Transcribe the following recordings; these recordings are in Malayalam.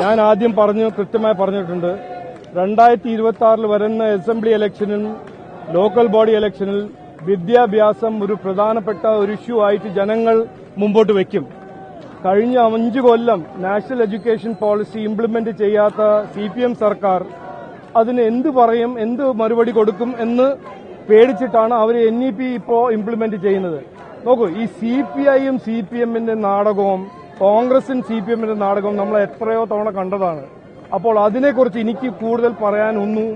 ഞാൻ ആദ്യം കൃത്യമായി പറഞ്ഞിട്ടുണ്ട് 2026 വരുന്ന അസംബ്ലി ഇലക്ഷനിൽ ലോക്കൽ ബോഡി ഇലക്ഷനിൽ വിദ്യാഭ്യാസം ഒരു പ്രധാനപ്പെട്ട ഒരു ഇഷ്യൂ ആയിട്ട് ജനങ്ങൾ മുമ്പോട്ട് വയ്ക്കും. കഴിഞ്ഞ 5 കൊല്ലം നാഷണൽ എഡ്യൂക്കേഷൻ പോളിസി ഇംപ്ലിമെന്റ് ചെയ്യാത്ത CPM സർക്കാർ അതിന് എന്ത് പറയും, എന്ത് മറുപടി കൊടുക്കും എന്ന് പേടിച്ചിട്ടാണ് അവർ NEP ഇപ്പോൾ ഇംപ്ലിമെന്റ് ചെയ്യുന്നത്. നോക്കൂ, ഈ CPIയും CPMന്റെ നാടകവും കോൺഗ്രസും CPMന്റെ നാടകവും നമ്മൾ എത്രയോ തവണ കണ്ടതാണ്. അപ്പോൾ അതിനെക്കുറിച്ച് എനിക്ക് കൂടുതൽ പറയാനൊന്നും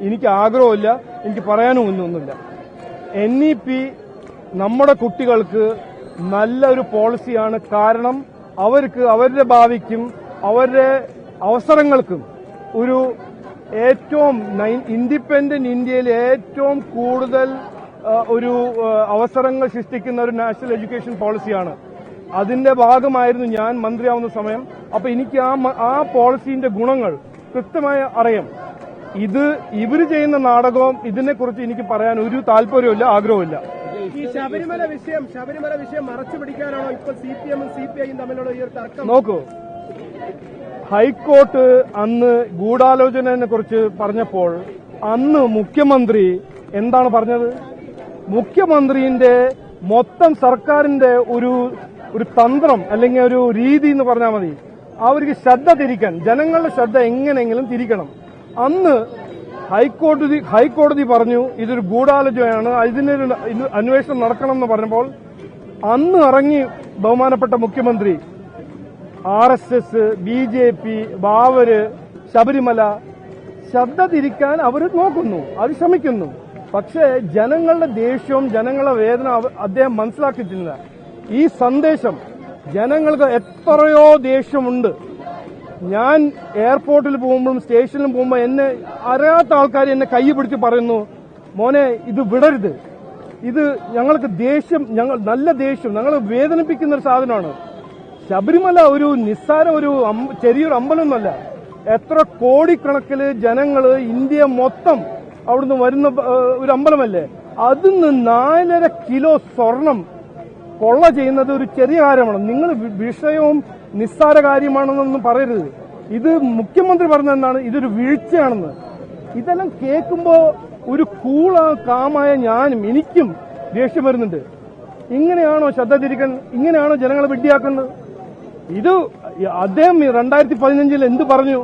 എനിക്ക് ആഗ്രഹമില്ല, എനിക്ക് പറയാനും ഒന്നുമില്ല. NEP നമ്മുടെ കുട്ടികൾക്ക് നല്ലൊരു പോളിസിയാണ്. കാരണം അവർക്ക് അവരുടെ ഭാവിക്കും അവരുടെ അവസരങ്ങൾക്കും ഒരു ഏറ്റവും ഇൻഡിപെൻഡന്റ് ഇന്ത്യയിൽ ഏറ്റവും കൂടുതൽ ഒരു അവസരങ്ങൾ സൃഷ്ടിക്കുന്ന ഒരു നാഷണൽ എഡ്യൂക്കേഷൻ പോളിസിയാണ്. അതിന്റെ ഭാഗമായിരുന്നു ഞാൻ മന്ത്രിയാവുന്ന സമയം. അപ്പൊ എനിക്ക് ആ പോളിസിന്റെ ഗുണങ്ങൾ കൃത്യമായി അറിയാം. ഇവര് ചെയ്യുന്ന നാടകവും ഇതിനെക്കുറിച്ച് എനിക്ക് പറയാൻ ഒരു താല്പര്യമില്ല, ആഗ്രഹമില്ല. ഈ ശബരിമല വിഷയം മറച്ചു പിടിക്കാനാണോ ഇപ്പോൾ CPMഉം CPIയും തമ്മിലുള്ള ഈ ഒരു തർക്കം? നോക്കൂ, ഹൈക്കോർട്ട് അന്ന് ഗൂഢാലോചനയെ കുറിച്ച് പറഞ്ഞപ്പോൾ അന്ന് മുഖ്യമന്ത്രി എന്താണ് പറഞ്ഞത്? മുഖ്യമന്ത്രിന്റെ മൊത്തം സർക്കാരിന്റെ ഒരു തന്ത്രം അല്ലെങ്കിൽ ഒരു രീതി എന്ന് പറഞ്ഞാൽ മതി, അവർക്ക് ശ്രദ്ധ തിരിക്കാൻ, ജനങ്ങളുടെ ശ്രദ്ധ എങ്ങനെയെങ്കിലും തിരിക്കണം. അന്ന് ഹൈക്കോടതി പറഞ്ഞു ഇതൊരു ഗൂഢാലോചനയാണ്, ഇതിനൊരു അന്വേഷണം നടക്കണം എന്ന് പറഞ്ഞപ്പോൾ അന്ന് ഇറങ്ങി ബഹുമാനപ്പെട്ട മുഖ്യമന്ത്രി RSS, BJP, ബാവര്, ശബരിമല ശ്രദ്ധ തിരിക്കാൻ അവർ നോക്കുന്നു, അത് ശ്രമിക്കുന്നു. പക്ഷേ ജനങ്ങളുടെ ദേഷ്യവും ജനങ്ങളുടെ വേദന അദ്ദേഹം മനസ്സിലാക്കിയിട്ടില്ല. ഈ സന്ദേശം ജനങ്ങൾക്ക് എത്രയോ ദേഷ്യമുണ്ട്. ഞാൻ എയർപോർട്ടിൽ പോകുമ്പോഴും സ്റ്റേഷനിലും പോകുമ്പോൾ എന്നെ അറിയാത്ത ആൾക്കാർ എന്നെ കൈ പിടിച്ച് പറയുന്നു, മോനെ ഇത് വിടരുത്, ഇത് ഞങ്ങൾക്ക് ദേഷ്യം, നല്ല ദേഷ്യം, ഞങ്ങൾ വേദനിപ്പിക്കുന്ന ഒരു സാധനമാണ്. ശബരിമല ഒരു നിസ്സാര ചെറിയൊരു അമ്പലമൊന്നുമല്ല. എത്ര കോടിക്കണക്കിന് ജനങ്ങള് ഇന്ത്യ മൊത്തം അവിടുന്ന് വരുന്ന ഒരു അമ്പലമല്ലേ. അതിന്ന് 4.5 കിലോ സ്വർണം കൊള്ള ചെയ്യുന്നത് ഒരു ചെറിയ കാര്യമാണ്. നിങ്ങൾ വിഷയവും നിസ്സാര കാര്യമാണെന്നൊന്നും പറയരുത്. ഇത് മുഖ്യമന്ത്രി പറഞ്ഞെന്താണ്, ഇതൊരു വീഴ്ചയാണെന്ന്. ഇതെല്ലാം കേൾക്കുമ്പോ ഒരു കാമായ എനിക്കും ദേഷ്യം വരുന്നുണ്ട്. ഇങ്ങനെയാണോ ശ്രദ്ധ തിരിക്കാൻ, ഇങ്ങനെയാണോ ജനങ്ങളെ വിഡ്ഢിയാക്കുന്നത്? ഇത് അദ്ദേഹം 2015 എന്ത് പറഞ്ഞു?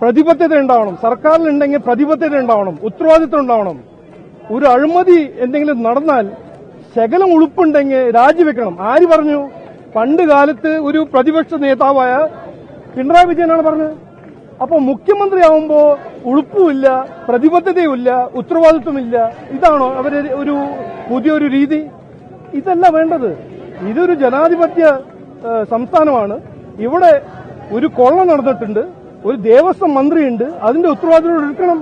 പ്രതിബദ്ധത ഉണ്ടാവണം, സർക്കാരിലുണ്ടെങ്കിൽ പ്രതിബദ്ധത ഉണ്ടാവണം, ഉത്തരവാദിത്വം ഉണ്ടാവണം. ഒരു അഴിമതി എന്തെങ്കിലും നടന്നാൽ ശകലം ഉളുപ്പുണ്ടെങ്കിൽ രാജിവെക്കണം. ആര് പറഞ്ഞു? പണ്ട് കാലത്ത് ഒരു പ്രതിപക്ഷ നേതാവായ പിണറായി വിജയനാണ് പറഞ്ഞത്. അപ്പൊ മുഖ്യമന്ത്രിയാവുമ്പോ ഉളുപ്പുമില്ല, പ്രതിബദ്ധതയുമില്ല, ഉത്തരവാദിത്വമില്ല. ഇതാണോ അവര് ഒരു പുതിയൊരു രീതി? ഇതല്ല വേണ്ടത്. ഇതൊരു ജനാധിപത്യ സംസ്ഥാനമാണ്. ഇവിടെ ഒരു കൊള്ള നടന്നിട്ടുണ്ട്, ഒരു ദേവസ്വം മന്ത്രിയുണ്ട്, അതിന്റെ ഉത്തരവാദിത്വം എടുക്കണം.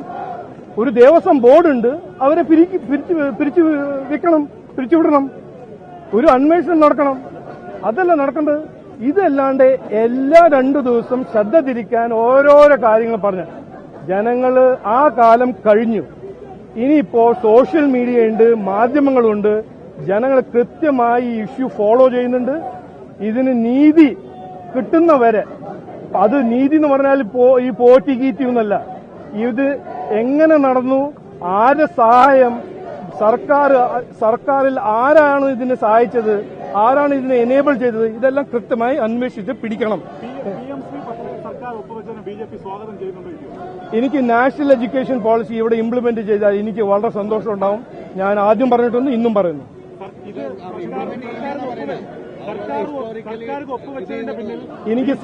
ഒരു ദേവസ്വം ബോർഡുണ്ട്, അവരെ പിരിച്ചുവിടണം. ഒരു അന്വേഷണം നടക്കണം. അതല്ല നടക്കേണ്ടത്. ഇതല്ലാണ്ട് എല്ലാ 2 ദിവസം ശ്രദ്ധ തിരിക്കാൻ ഓരോരോ കാര്യങ്ങൾ പറഞ്ഞ ജനങ്ങള് ആ കാലം കഴിഞ്ഞു. ഇനിയിപ്പോ സോഷ്യൽ മീഡിയ ഉണ്ട്, മാധ്യമങ്ങളുണ്ട്. ജനങ്ങൾ കൃത്യമായി ഈ ഇഷ്യൂ ഫോളോ ചെയ്യുന്നുണ്ട്. ഇതിന് നീതി കിട്ടുന്നവരെ, അത് നീതി എന്ന് പറഞ്ഞാൽ ഈ പോറ്റി കീറ്റി എന്നല്ല, ഇത് എങ്ങനെ നടന്നു, ആരുടെ സഹായം, സർക്കാരിൽ ആരാണ് ഇതിനെ സഹായിച്ചത്, ആരാണ് ഇതിനെ എനേബിൾ ചെയ്തത്, ഇതെല്ലാം കൃത്യമായി അന്വേഷിച്ച് പിടിക്കണം. എനിക്ക് നാഷണൽ എഡ്യൂക്കേഷൻ പോളിസി ഇവിടെ ഇംപ്ലിമെന്റ് ചെയ്താൽ എനിക്ക് വളരെ സന്തോഷമുണ്ടാവും. ഞാൻ ആദ്യം പറഞ്ഞിട്ടുണ്ട്, ഇന്നും പറയുന്നു. എനിക്ക്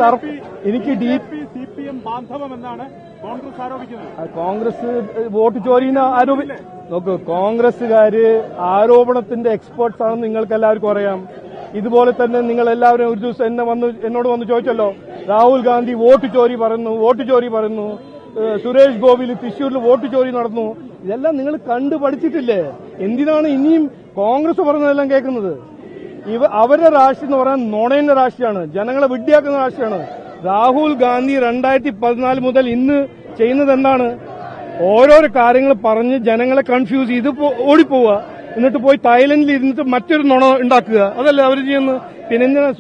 CPM ബാന്ധവമെന്നാണ് കോൺഗ്രസ് ആരോപിക്കുന്നത്. കോൺഗ്രസ് വോട്ട് ചോരിന്ന് നോക്കൂ, കോൺഗ്രസുകാര് ആരോപണത്തിന്റെ എക്സ്പേർട്സ് ആണെന്ന് നിങ്ങൾക്ക് എല്ലാവർക്കും അറിയാം. ഇതുപോലെ തന്നെ നിങ്ങൾ എല്ലാവരും ഒരു ദിവസം എന്നോട് വന്ന് ചോദിച്ചല്ലോ, രാഹുൽ ഗാന്ധി വോട്ട് ചോരി പറയുന്നു, സുരേഷ് ഗോപിയിൽ തൃശ്ശൂരിൽ വോട്ട് ചോരി നടന്നു. ഇതെല്ലാം നിങ്ങൾ കണ്ടു പഠിച്ചിട്ടില്ലേ? എന്തിനാണ് ഇനിയും കോൺഗ്രസ് പറഞ്ഞതെല്ലാം കേൾക്കുന്നത്? അവരുടെ രാഷ്ട്രീയം എന്ന് പറയാൻ നുണയുടെ രാഷ്ട്രീയമാണ്, ജനങ്ങളെ വിഡ്ഢിയാക്കുന്ന രാഷ്ട്രീയമാണ്. രാഹുൽ ഗാന്ധി 2014 മുതൽ ഇന്ന് ചെയ്യുന്നത് എന്താണ്? ഓരോരോ കാര്യങ്ങൾ പറഞ്ഞ് ജനങ്ങളെ കൺഫ്യൂസ് ചെയ്ത് ഓടിപ്പോവുക, എന്നിട്ട് പോയി തായ്ലൻഡിൽ ഇരുന്നിട്ട് മറ്റൊരു നുണ ഉണ്ടാക്കുക. അതല്ലേ അവർ ചെയ്യുന്നത്. പിന്നെ എന്തിനാ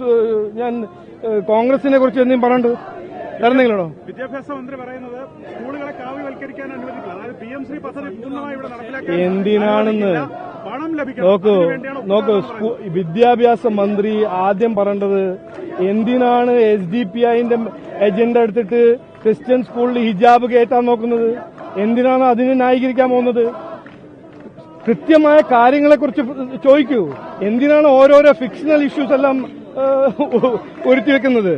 ഞാൻ കോൺഗ്രസിനെ കുറിച്ച് എന്തെങ്കിലും പറയണ്ടത്? വേറെന്തെങ്കിലാണോ? വിദ്യാഭ്യാസ മന്ത്രി പറയുന്നത് സ്കൂളുകളെ കാവ്യവൽക്കരിക്കാൻ അനുവദിക്കില്ല. അതായത് PM-ശ്രീ പദ്ധതി പൂർണ്ണമായി ഇവിടെ നടപ്പിലാക്കാൻ എന്തിനാണെന്ന് പണം ലഭിക്കണം. നോക്കൂ വിദ്യാഭ്യാസ മന്ത്രി ആദ്യം പറയേണ്ടത് എന്തിനാണ് SDPIന്റെ എജൻഡ എടുത്തിട്ട് ക്രിസ്ത്യൻ സ്കൂളിൽ ഹിജാബ് കയറ്റാൻ നോക്കുന്നത്? എന്തിനാണ് അതിനെ ന്യായീകരിക്കാൻ പോകുന്നത്? കൃത്യമായ കാര്യങ്ങളെക്കുറിച്ച് ചോദിക്കൂ. എന്തിനാണ് ഓരോരോ ഫിക്ഷണൽ ഇഷ്യൂസ് എല്ലാം ഒരുത്തിവെക്കുന്നത്?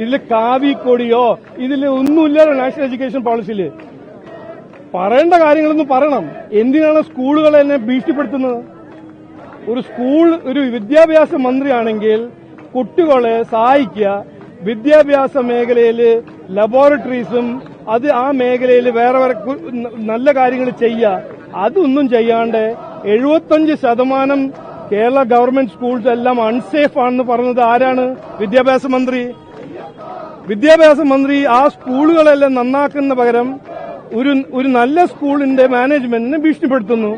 ഇതിൽ കാവിക്കൊടിയോ ഇതിൽ ഒന്നുമില്ലല്ലോ നാഷണൽ എഡ്യൂക്കേഷൻ പോളിസിയിൽ. പറയേണ്ട കാര്യങ്ങളൊന്നും പറയണം. എന്തിനാണ് സ്കൂളുകളെ എന്നെ ഭീഷണിപ്പെടുത്തുന്നത്? ഒരു വിദ്യാഭ്യാസ മന്ത്രിയാണെങ്കിൽ കുട്ടികളെ സഹായിക്കുക, വിദ്യാഭ്യാസ മേഖലയിൽ ലബോറട്ടറീസും ആ മേഖലയിൽ വേറെ നല്ല കാര്യങ്ങൾ ചെയ്യുക. അതൊന്നും ചെയ്യാണ്ട് 75% കേരള ഗവൺമെന്റ് സ്കൂൾസ് എല്ലാം അൺസേഫ് ആണെന്ന് പറഞ്ഞത് ആരാണ്? വിദ്യാഭ്യാസ മന്ത്രി. വിദ്യാഭ്യാസ മന്ത്രി ആ സ്കൂളുകളെല്ലാം നന്നാക്കുന്ന പകരം ഒരു നല്ല സ്കൂളിന്റെ മാനേജ്മെന്റിനെ ഭീഷണിപ്പെടുത്തുന്നു.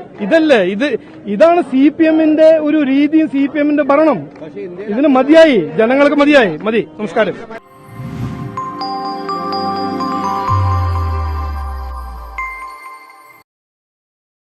ഇതാണ് CPMന്റെ ഒരു രീതിയും CPMന്റെ ഭരണം. ഇതിന് മതിയായി, ജനങ്ങൾക്ക് മതി. നമസ്കാരം.